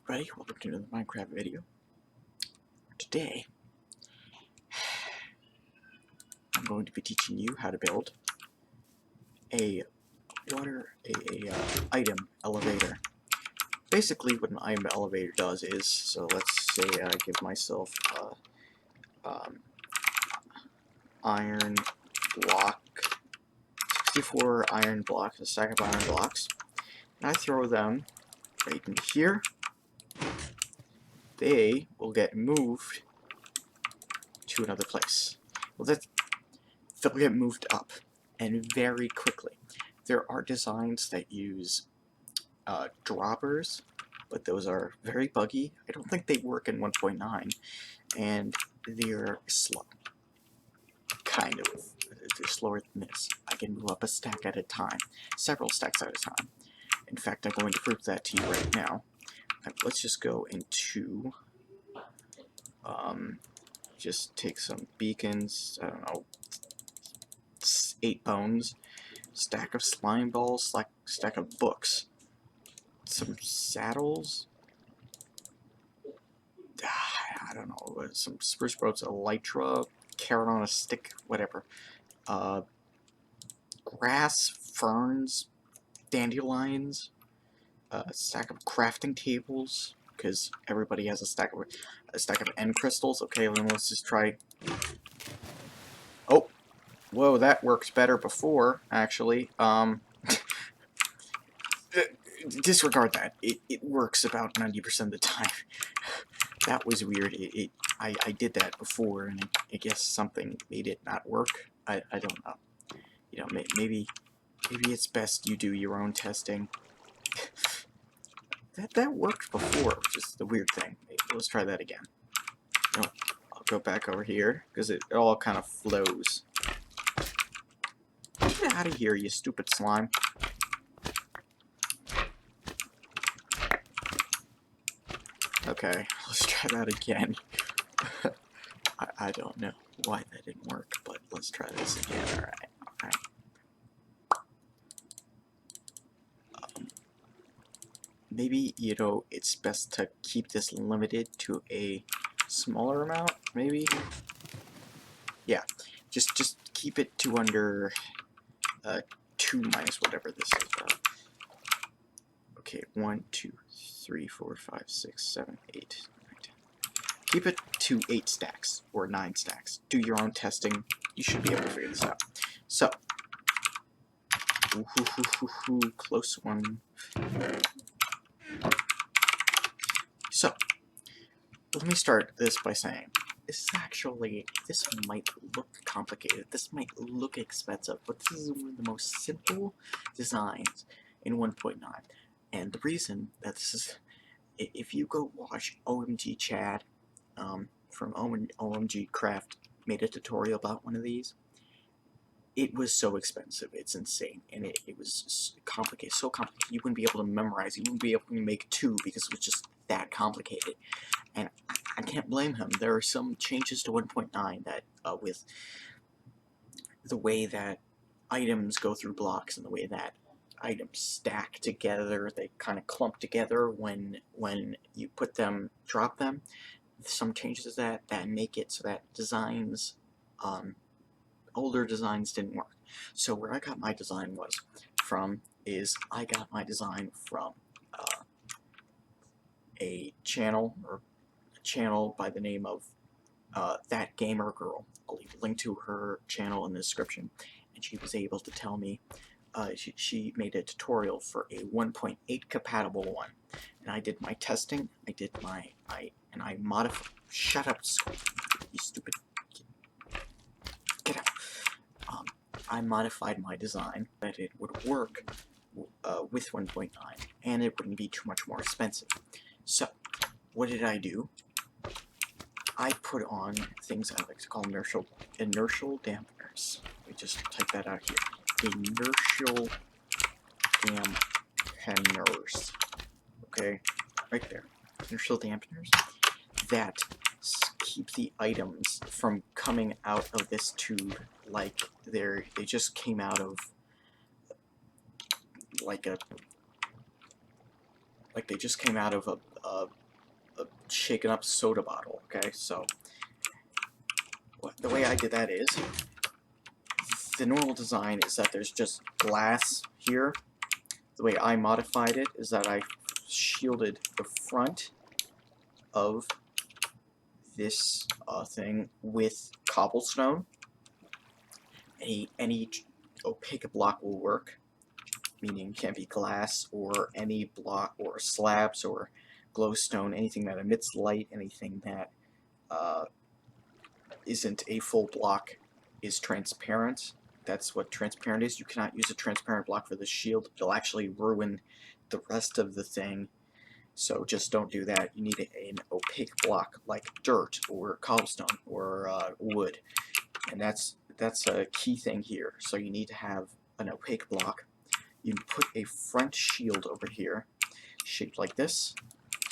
everybody, welcome to another Minecraft video. Today, I'm going to be teaching you how to build a item elevator. Basically, what an item elevator does is, so let's say I give myself iron block, 64 iron blocks, a stack of iron blocks, and I throw them right into here. They will get moved to another place. Well, they'll get moved up, and very quickly. There are designs that use droppers, but those are very buggy. I don't think they work in 1.9, and they're slow. Kind of. They're slower than this. I can move up a stack at a time, several stacks at a time. In fact, I'm going to prove that to you right now. Let's just go into, just take some beacons, I don't know, 8 bones, stack of slime balls, stack of books, some saddles, I don't know, some spruce sprouts, elytra, carrot on a stick, whatever, grass, ferns, dandelions, a stack of crafting tables, because everybody has a stack of end crystals. Okay, then let's just try. Oh, whoa, that works better before, actually. Disregard that. It works about 90% of the time. That was weird. I did that before, and I guess something made it not work. I don't know. You know, maybe it's best you do your own testing. that worked before, which is the weird thing. Let's try that again. No, I'll go back over here because it all kind of flows. Get out of here, you stupid slime. Okay, let's try that again. I don't know why that didn't work, but let's try this again. Alright, okay. Maybe, you know, it's best to keep this limited to a smaller amount, maybe? Yeah, just keep it to under 2 minus whatever this is. Okay, 1, 2, 3, 4, 5, 6, 7, 8, 9, 10. Keep it to 8 stacks, or 9 stacks. Do your own testing. You should be able to figure this out. So, close one. So, let me start this by saying, this might look complicated, this might look expensive, but this is one of the most simple designs in 1.9. And the reason that this is, if you go watch OMG Chad from OMG Craft made a tutorial about one of these, it was so expensive, it's insane, and it was complicated, so complicated, you wouldn't be able to memorize, you wouldn't be able to make 2 because it was just that complicated. And I can't blame him. There are some changes to 1.9 that, with the way that items go through blocks and the way that items stack together, they kind of clump together when you put them, drop them. Some changes that make it so that designs, older designs didn't work. So where I got my design I got my design from a channel by the name of That Gamer Girl. I'll leave a link to her channel in the description, and she was able to tell me she made a tutorial for a 1.8 compatible one, and I did my testing. I modified. Shut up, you stupid. Get out. I modified my design that it would work with 1.9, and it wouldn't be too much more expensive. So, what did I do? I put on things I like to call inertial dampeners. Let me just type that out here. Inertial dampeners. Okay, right there. Inertial dampeners that keep the items from coming out of this tube like they just came out of like a like they just came out of a shaken up soda bottle. Okay, so the way I did that is, the normal design is that there's just glass here. The way I modified it is that I shielded the front of this thing with cobblestone. Any opaque block will work, meaning can't be glass or any block or slabs or glowstone, anything that emits light, anything that isn't a full block is transparent. That's what transparent is. You cannot use a transparent block for the shield. It'll actually ruin the rest of the thing. So just don't do that. You need an opaque block like dirt or cobblestone or wood. And that's a key thing here. So you need to have an opaque block. You put a front shield over here, shaped like this,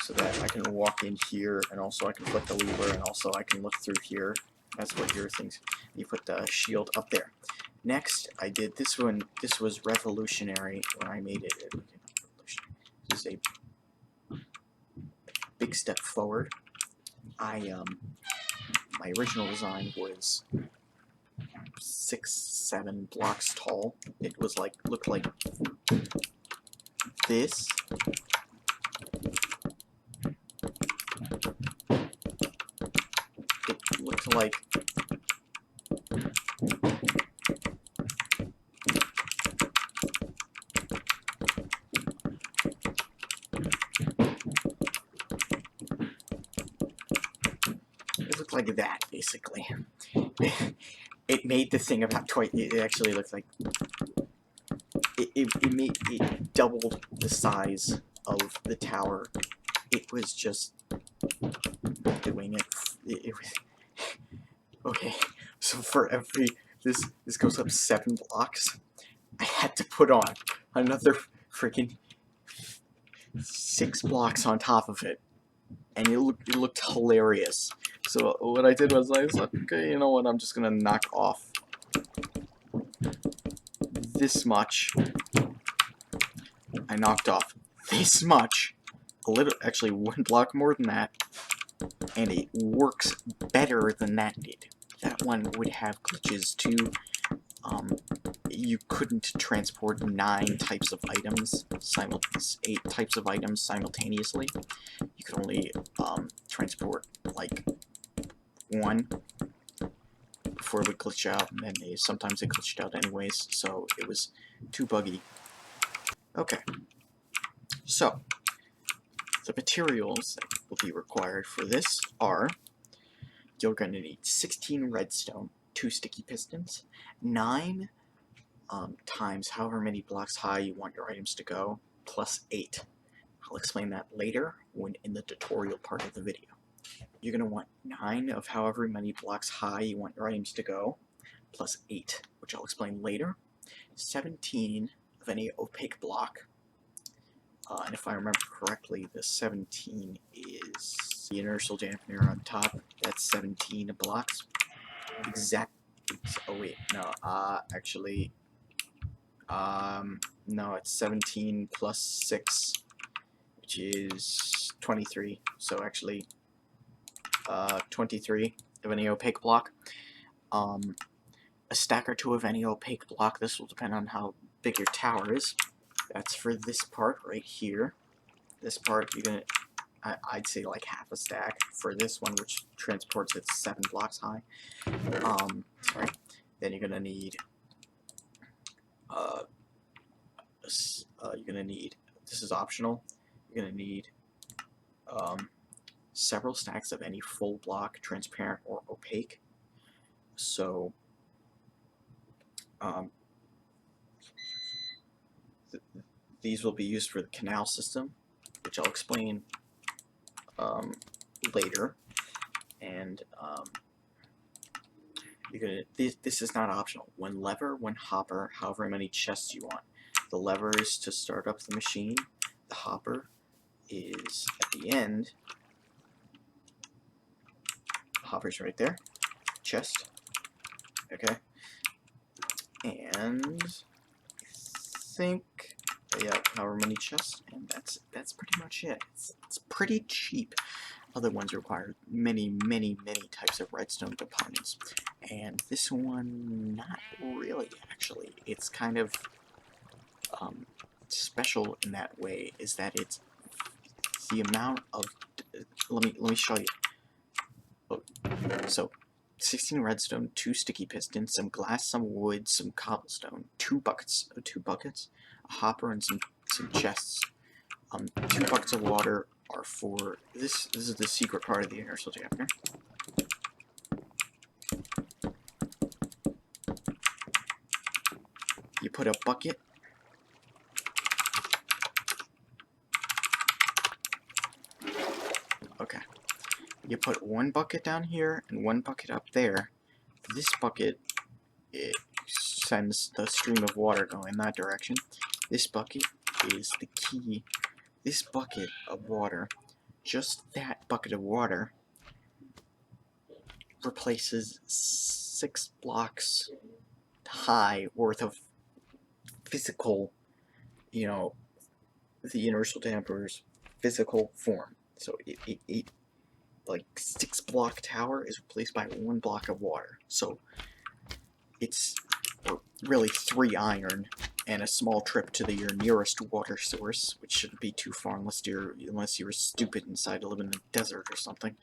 so that I can walk in here, and also I can flip the lever, and also I can look through here. That's what your things. You put the shield up there. Next, I did this one. This was revolutionary when I made it. This is a big step forward. My original design was 6-7 blocks tall. It was like, looked like this. It looked like that, basically. It made the thing about twice. It actually looked like it doubled the size of the tower. It was just doing it. It was okay. So for every this goes up 7 blocks. I had to put on another freaking 6 blocks on top of it, and it looked hilarious. So what I did was I was like, okay, you know what? I'm just gonna knock off this much. I knocked off this much, a little, actually 1 block more than that, and it works better than that did. That one would have glitches too. You couldn't transport 9 types of items, 8 types of items simultaneously. You could only transport like 1 before it would glitch out, and then sometimes it glitched out anyways, so it was too buggy. Okay, so the materials that will be required for this are, you're going to need 16 redstone, 2 sticky pistons, 9 times however many blocks high you want your items to go, plus 8. I'll explain that later when in the tutorial part of the video. You're going to want 9 of however many blocks high you want your items to go, plus 8, which I'll explain later. 17 of any opaque block, and if I remember correctly, the 17 is the inertial dampener on top. That's 17 blocks. Oh wait, no, actually, no, it's 17 plus 6, which is 23. So actually, 23 of any opaque block. A stack or 2 of any opaque block. This will depend on how big your tower is. That's for this part right here. This part, you're gonna, I'd say like half a stack for this one, which transports it 7 blocks high. Sorry. Then you're gonna need, this is optional. You're gonna need several stacks of any full block, transparent or opaque. So these will be used for the canal system, which I'll explain later. And this is not optional. 1 lever, 1 hopper, however many chests you want. The lever is to start up the machine. The hopper is at the end. The hopper's right there. Chest. Okay. And I think yeah, however many chests, and that's pretty much it. It's pretty cheap. Other ones require many types of redstone components, and this one not really. Actually, it's kind of special in that way. Is that it's the amount of let me show you. Oh, so 16 redstone, 2 sticky pistons, some glass, some wood, some cobblestone, 2 buckets, a hopper, and some chests. 2 buckets of water are for this. This is the secret part of the inertial dampener. You put a bucket. Okay. You put 1 bucket down here and 1 bucket up there. This bucket, it sends the stream of water going in that direction. This bucket is the key. This bucket of water, just that bucket of water, replaces 6 blocks high worth of physical, you know, the inertial dampener's physical form. So it like 6 block tower is replaced by 1 block of water. So it's really 3 iron and a small trip to your nearest water source, which shouldn't be too far unless you're stupid and decide to live in the desert or something.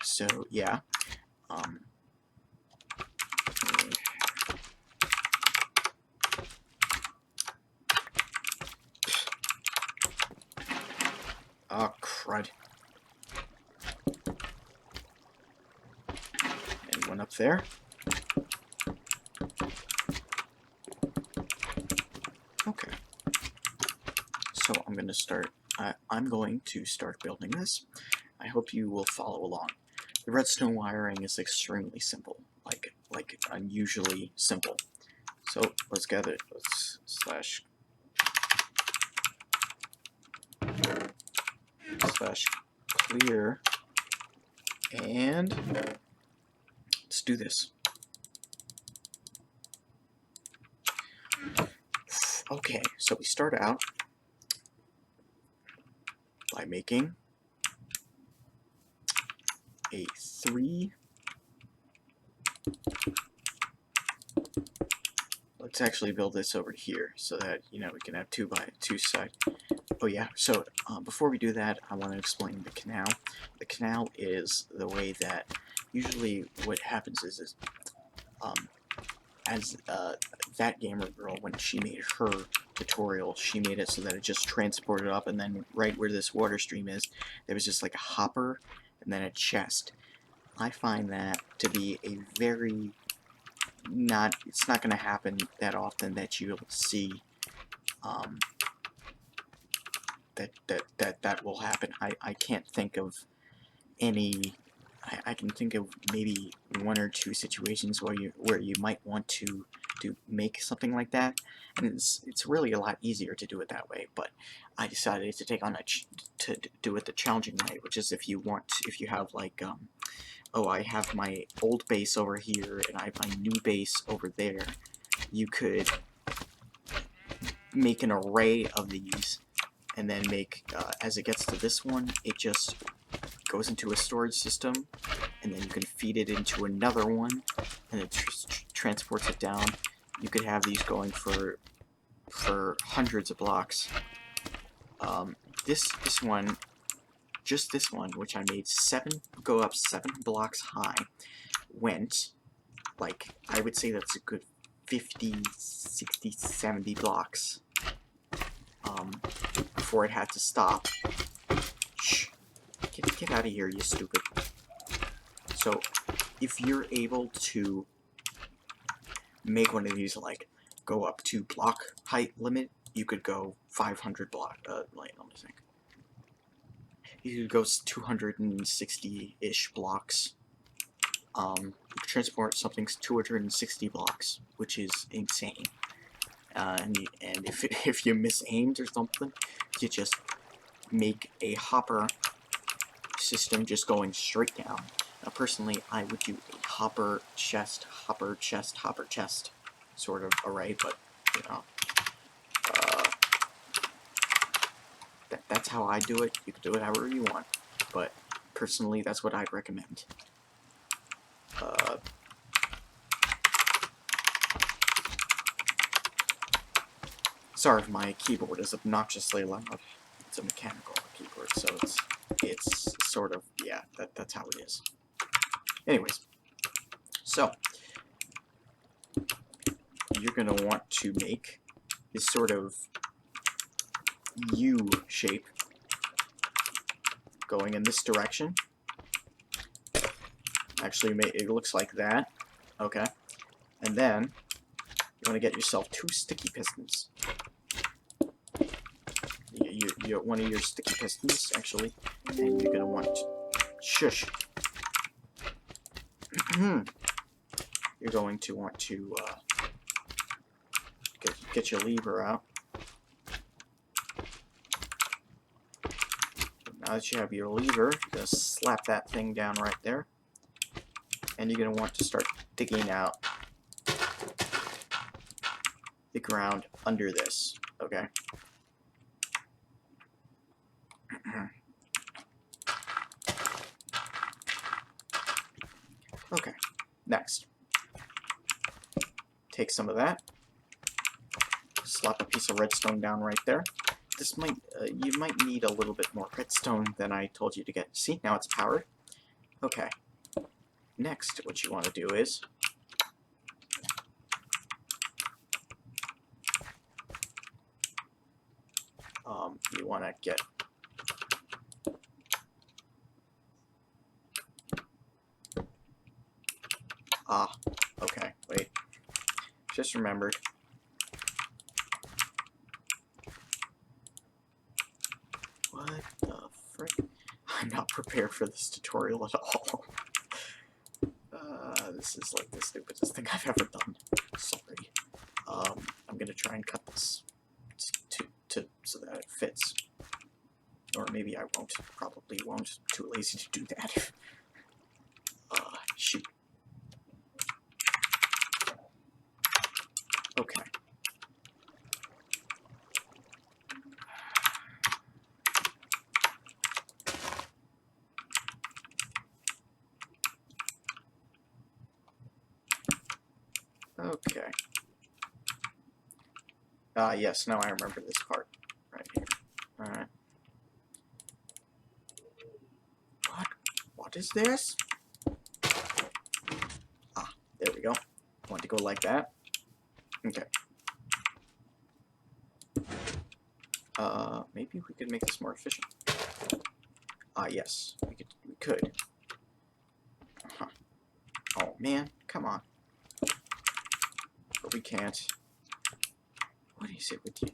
So yeah. Oh, crud. And 1 up there. Okay. So I'm going to start building this. I hope you will follow along. The redstone wiring is extremely simple, like unusually simple. So let's gather. Let's slash clear, and let's do this. Okay, so we start out by making a 3. Let's actually build this over here so that, you know, we can have 2 by 2 side. Oh yeah, so before we do that, I want to explain the canal. The canal is the way that usually what happens is as that gamer girl, when she made her tutorial, she made it so that it just transported up, and then right where this water stream is, there was just like a hopper and then a chest. I find that to be a very it's not going to happen that often that you'll see that will happen. I can't think of any. I can think of maybe 1 or 2 situations where you might want to make something like that, and it's really a lot easier to do it that way. But I decided to take on to do it the challenging way, which is if you have like oh, I have my old base over here and I have my new base over there. You could make an array of these, and then make as it gets to this one, it just goes into a storage system, and then you can feed it into another one, and it transports it down. You could have these going for hundreds of blocks. This one, just this one, which I made 7 blocks high, went like, I would say that's a good 50, 60, 70 blocks before it had to stop. Shh. Get out of here, you stupid. So, if you're able to make one of these, like, go up to block height limit, you could go 500 block, let me think. You could go 260-ish blocks. Transport something's 260 blocks, which is insane. And if you misaimed or something, you just make a hopper system just going straight down. Now, personally, I would do a hopper chest sort of array, but you know, That's how I do it. You can do it however you want, but personally, that's what I'd recommend. Sorry if my keyboard is obnoxiously loud. It's a mechanical keyboard, so it's sort of, yeah, that's how it is. Anyways, so you're gonna want to make this sort of U shape going in this direction. Actually, it looks like that. Okay, and then you want to get yourself 2 sticky pistons. You one of your sticky pistons, actually, and you're gonna want to shush. You're going to want to get your lever out. Now that you have your lever, you're gonna slap that thing down right there, and you're gonna want to start digging out the ground under this. Okay. Okay, next. Take some of that, slap a piece of redstone down right there. This might, you might need a little bit more redstone than I told you to get. See, now it's powered. Okay, next what you want to do is, you want to get okay, wait. Just remembered. What the frick? I'm not prepared for this tutorial at all. This is like the stupidest thing I've ever done. Sorry. I'm gonna try and cut this so that it fits. Or maybe I won't. Probably won't. Too lazy to do that. Shoot. Okay. Okay. Yes, now I remember this part. Right here. Alright. What is this? There we go. Want to go like that? Okay. Maybe we could make this more efficient. Yes, we could. Oh man, come on. But we can't. What is it with you?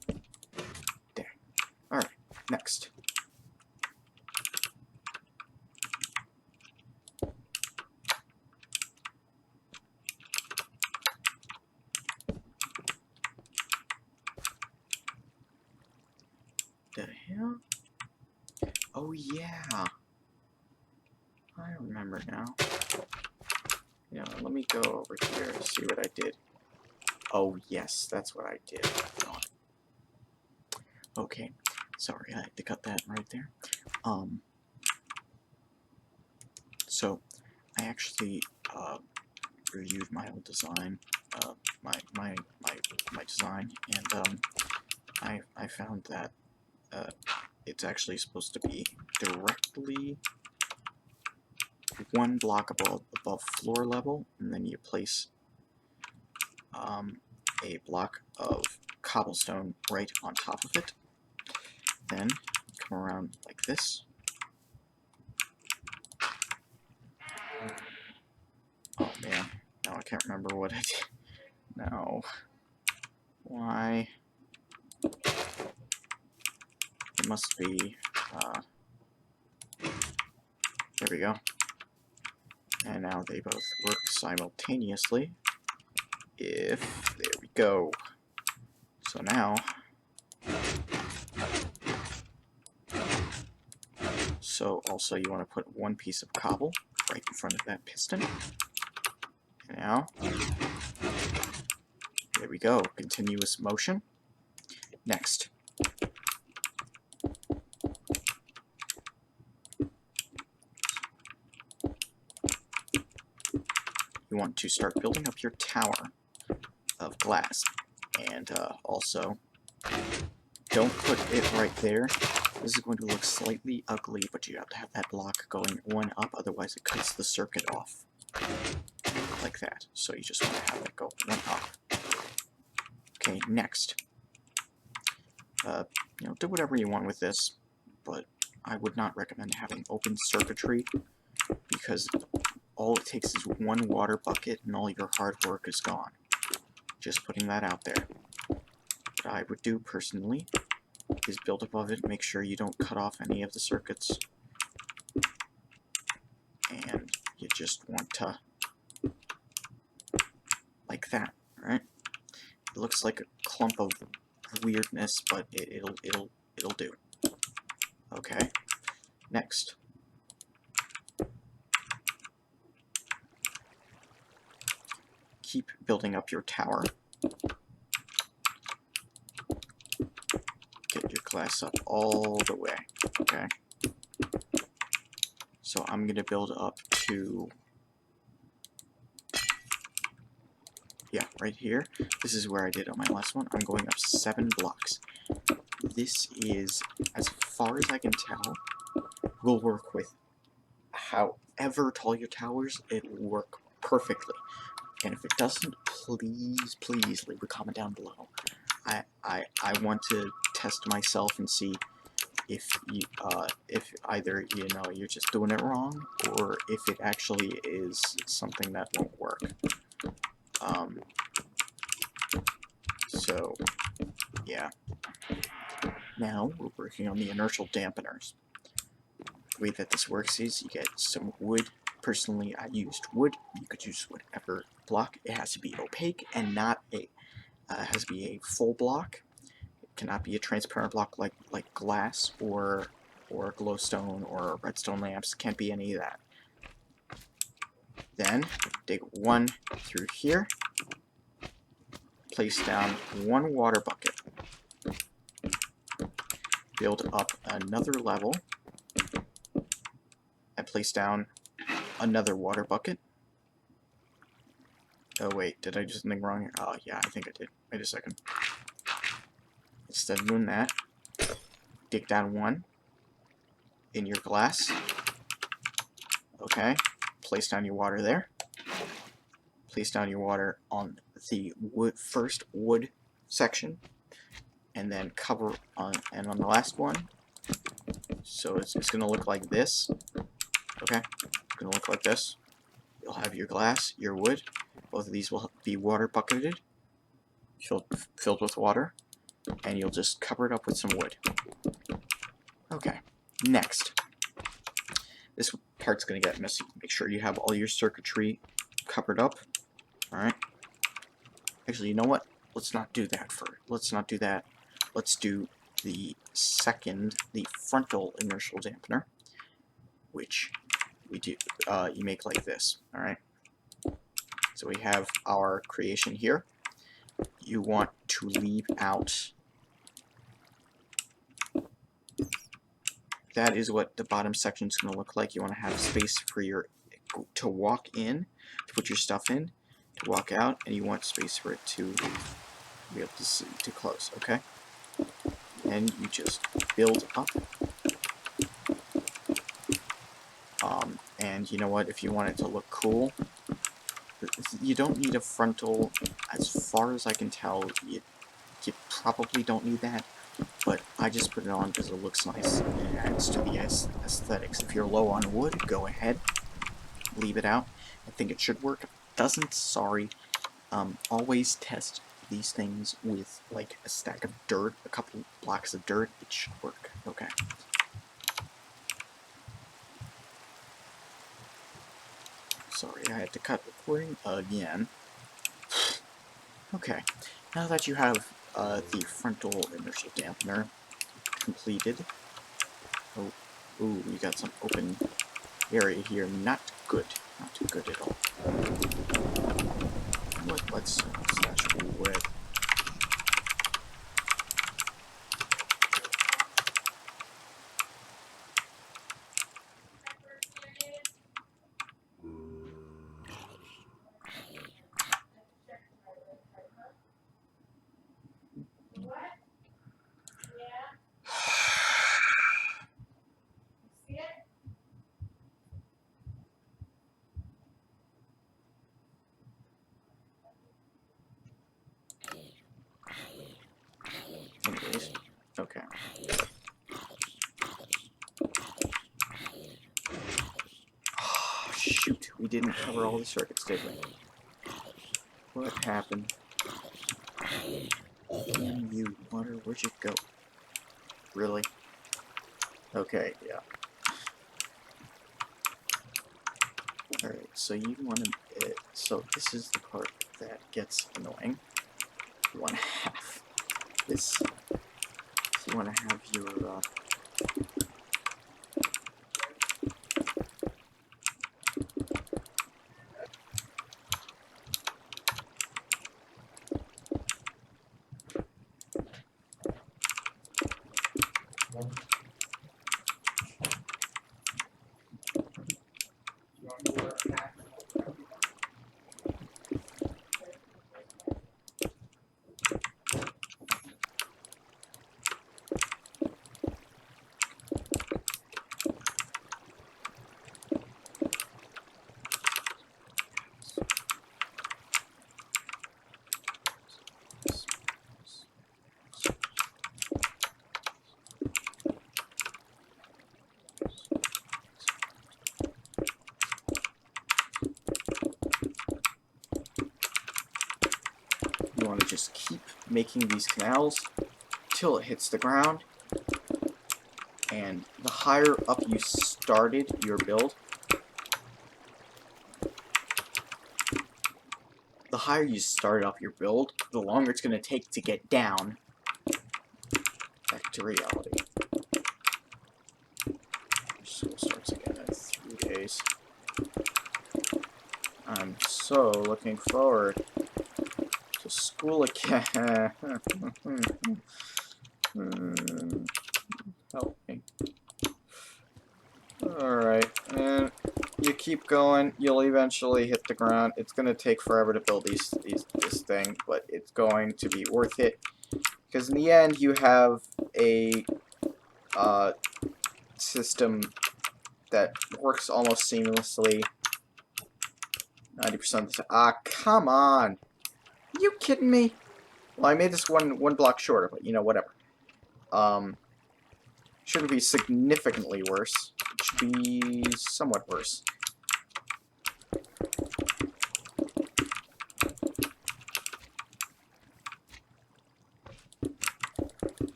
There. Alright, next. The hell? Oh yeah. I remember now. Yeah, let me go over here and see what I did. Oh yes, that's what I did. Okay, sorry, I had to cut that right there. So I actually reviewed my old design, my design, and I found that it's actually supposed to be directly 1 block above floor level, and then you place a block of cobblestone right on top of it. Then come around like this. Oh man, now I can't remember what I did. No. Why? It must be, there we go. And now they both work simultaneously. There we go. So now, so also you want to put 1 piece of cobble right in front of that piston. And now, there we go, continuous motion. Next, you want to start building up your tower of glass. And also, don't put it right there. This is going to look slightly ugly, but you have to have that block going one up, otherwise it cuts the circuit off. Like that. So you just want to have it go one up. Okay, next. Do whatever you want with this, but I would not recommend having open circuitry, because all it takes is one water bucket and all your hard work is gone. Just putting that out there. What I would do personally is build above it, make sure you don't cut off any of the circuits, and you just want to, like that, right? It looks like a clump of weirdness, but it'll do. Okay. Next. Keep building up your tower. Get your glass up all the way. Okay. So I'm gonna build up to, yeah, right here. This is where I did on my last one. I'm going up 7 blocks. This is, as far as I can tell, will work with however tall your towers. It will work perfectly. And if it doesn't, please leave a comment down below. I want to test myself and see if either you're just doing it wrong, or if it actually is something that won't work. So yeah. Now we're working on the inertial dampeners. The way that this works is you get some wood. Personally, I used wood. You could use whatever block. It has to be opaque and not a. It has to be a full block. It cannot be a transparent block like glass or glowstone or redstone lamps. Can't be any of that. Then dig 1 through here. Place down 1 water bucket. Build up another level. And place down another water bucket. Oh wait, did I do something wrong here? Oh yeah, I think I did. Wait a second. Instead of doing that, dig down 1 in your glass. Okay, place down your water there. Place down your water on the first wood section, and then cover on, and on the last one. So it's gonna look like this. Okay, it's gonna look like this. You'll have your glass, your wood. Both of these will be water bucketed, filled with water, and you'll just cover it up with some wood. Okay, next. This part's going to get messy. Make sure you have all your circuitry covered up. Alright. Actually, you know what? Let's not do that first. Let's not do that. Let's do the frontal inertial dampener, which we do. You make like this. Alright. So we have our creation here. You want to leave out. That is what the bottom section is going to look like. You want to have space for to walk in, to put your stuff in, to walk out, and you want space for it to be able to close. Okay. And you just build up. And you know what? If you want it to look cool, you don't need a frontal. As far as I can tell, you probably don't need that. But I just put it on because it looks nice and it adds to the aesthetics. If you're low on wood, go ahead, leave it out. I think it should work. If it doesn't, sorry. Always test these things with like a stack of dirt, a couple blocks of dirt. It should work. Okay. Sorry, I had to cut recording again. Okay, now that you have the frontal inertial dampener completed. Oh, ooh, you got some open area here. Not good. Not too good at all. Let's slash wood. shoot, we didn't cover all the circuits, did we? What happened? Damn you, water, where'd you go? Really? Okay, yeah. Alright, so you want to... so this is the part that gets annoying. You want to have this... you want to have your... You want to just keep making these canals till it hits the ground, and the higher up you started your build, the longer it's going to take to get down back to reality. School starts again in 3 days. I'm so looking forward to school again. Help me. Alright, and you keep going, you'll eventually hit the ground. It's going to take forever to build this thing, but it's going to be worth it. Because in the end, you have a system that works almost seamlessly. 90% of the time. Ah, come on! Are you kidding me? Well, I made this one block shorter, but you know, whatever. Shouldn't be significantly worse. It should be somewhat worse.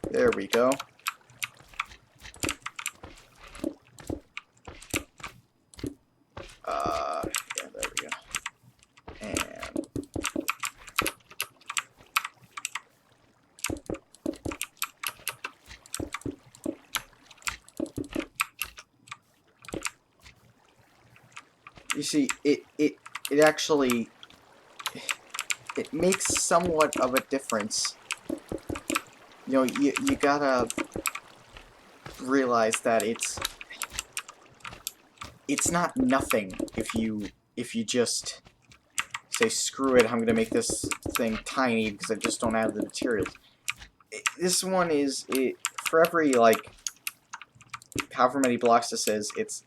There we go. Yeah, there we go. And you see, it actually it makes somewhat of a difference. You know, you gotta realize that it's not nothing if you just say, screw it, I'm gonna make this thing tiny because I just don't have the materials. This one is, for every, like, however many blocks this is, it's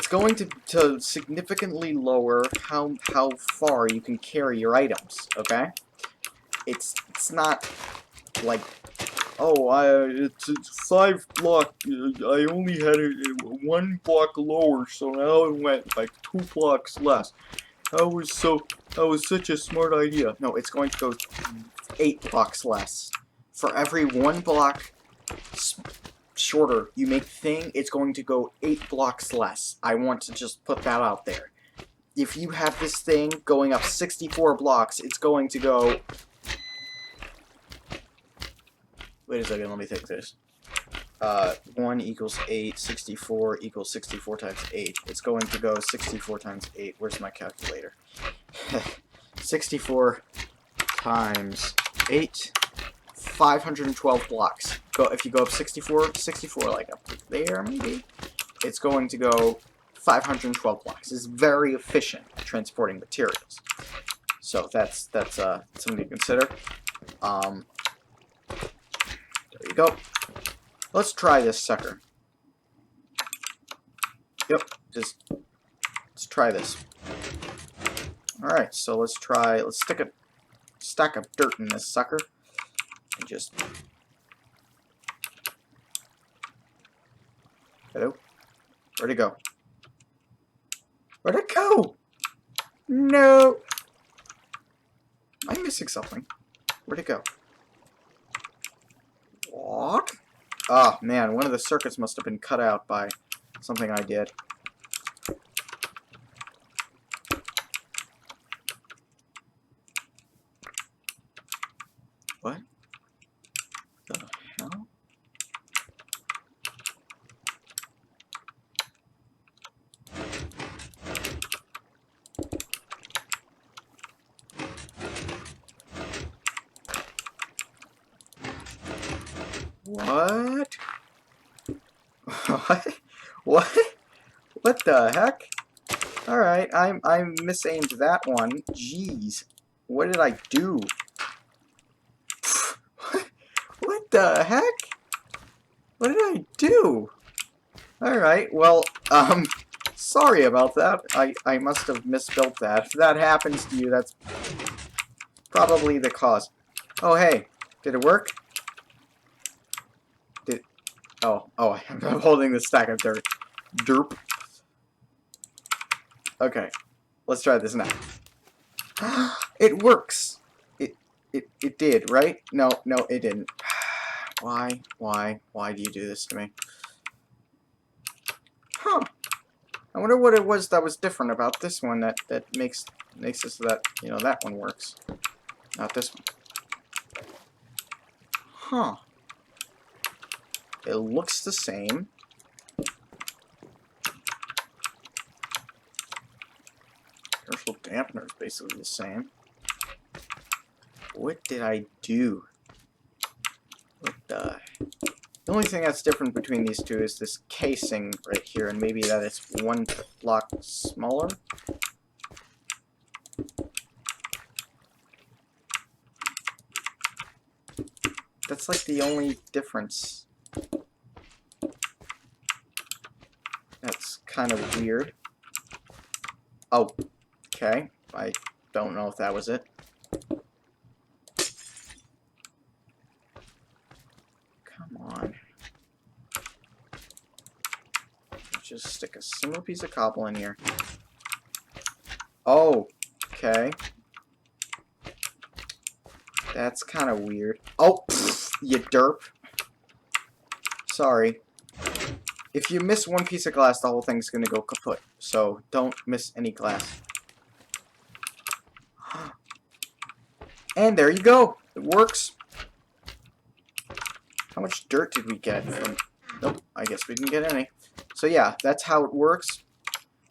going to significantly lower how far you can carry your items, okay? It's not like, oh, it's 5 block, I only had it 1 block lower, so now it went like 2 blocks less. That was such a smart idea. No, it's going to go 8 blocks less. For every 1 block shorter you make the thing, it's going to go 8 blocks less. I want to just put that out there. If you have this thing going up 64 blocks, it's going to go... Wait a second, let me think this. 1 equals 8, 64 equals 64 times 8. It's going to go 64 times 8. Where's my calculator? 64 times 8, 512 blocks. If you go up 64, like up to there maybe, it's going to go 512 blocks. It's very efficient at transporting materials. So that's something to consider. There you go. Let's try this sucker. Yep, let's try this. Alright, so let's stick a stack of dirt in this sucker. And just Hello? Where'd it go? Where'd it go? No! I'm missing something. Where'd it go? What? Oh, man, one of the circuits must have been cut out by something I did. What the hell? What? What? What? What the heck? Alright, I misaimed that one. Jeez. What did I do? What the heck? What did I do? Alright, well, sorry about that. I must have misbuilt that. If that happens to you, that's probably the cause. Oh, hey. Did it work? Oh, I'm holding the stack of dirt. Derp. Okay. Let's try this now. It works! It did, right? No, it didn't. Why do you do this to me? Huh. I wonder what it was that was different about this one that makes it so that, you know, that one works. Not this one. Huh. It looks the same. Inertial dampener is basically the same. What did I do? What the... The only thing that's different between these two is this casing right here, and maybe that it's one block smaller. That's like the only difference. That's kind of weird. Oh, okay. I don't know if that was it. Come on. Just stick a single piece of cobble in here. Oh, okay. That's kind of weird. Oh, pfft, you derp. Sorry. If you miss one piece of glass, the whole thing's gonna go kaput. So don't miss any glass. And there you go. It works. How much dirt did we get from... Nope, I guess we didn't get any. So yeah, that's how it works.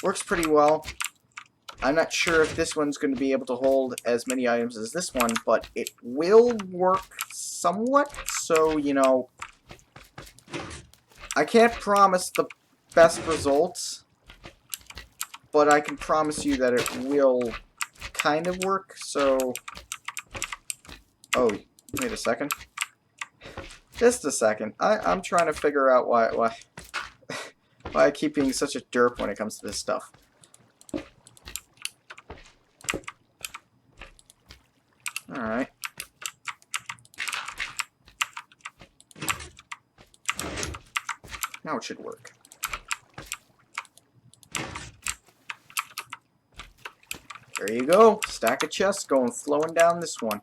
Works pretty well. I'm not sure if this one's going to be able to hold as many items as this one, but it will work somewhat. So, you know, I can't promise the best results, but I can promise you that it will kind of work. So, oh, wait a second. Just a second. I'm trying to figure out why I keep being such a derp when it comes to this stuff. Alright. Now it should work. There you go. Stack of chests going flowing down this one.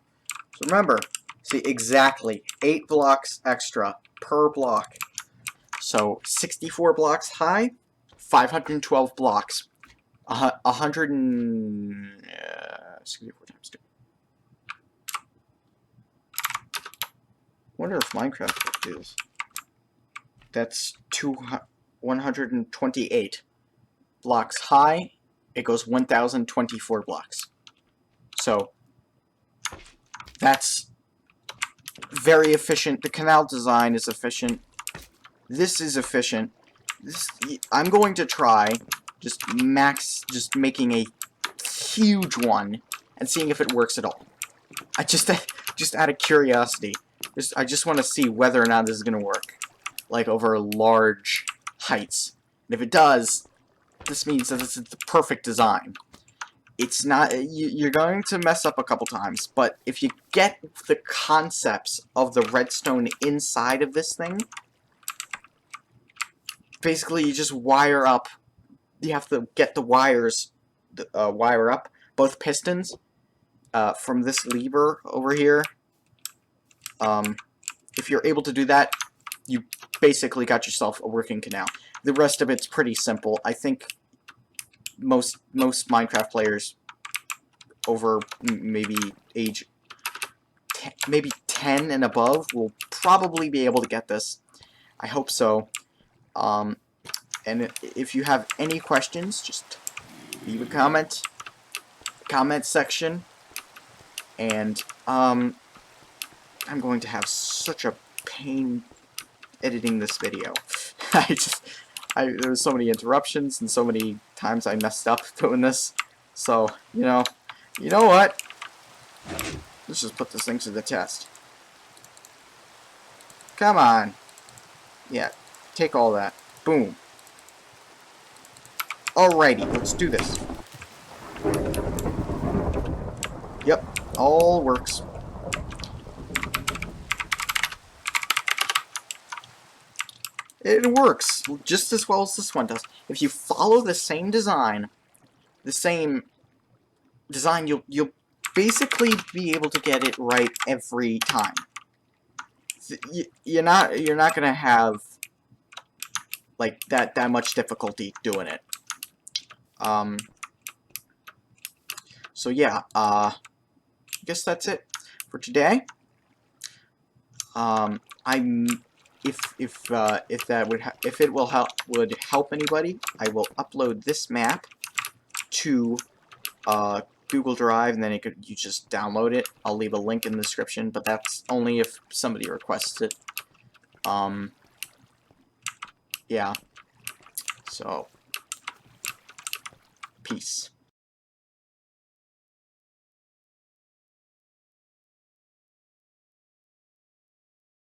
So remember, see, exactly 8 blocks extra per block. So 64 blocks high, 512 blocks. 100 and 64 times 2. Wonder if Minecraft would do this. That's 128 blocks high. It goes 1,024 blocks. So that's very efficient. The canal design is efficient. This is efficient. I'm going to try just making a huge one and seeing if it works at all. Just out of curiosity. I just want to see whether or not this is going to work. Like, over large heights. And if it does, this means that this is the perfect design. It's not... You're going to mess up a couple times, but if you get the concepts of the redstone inside of this thing, basically you just wire up. You have to get the wires, wire up both pistons from this lever over here. If you're able to do that, you basically got yourself a working canal. The rest of it's pretty simple. I think most Minecraft players over maybe age maybe 10 and above will probably be able to get this. I hope so. And if you have any questions, just leave a comment section, and I'm going to have such a pain editing this video. There was so many interruptions and so many times I messed up doing this. So, you know what? Let's just put this thing to the test. Come on. Yeah, take all that. Boom. Alrighty, let's do this. Yep, all works. It works just as well as this one does. If you follow the same design, you'll basically be able to get it right every time. You're not gonna have like that much difficulty doing it. So yeah, I guess that's it for today. If it would help anybody, I will upload this map to Google Drive, and then you just download it. I'll leave a link in the description, but that's only if somebody requests it. Yeah. So, peace.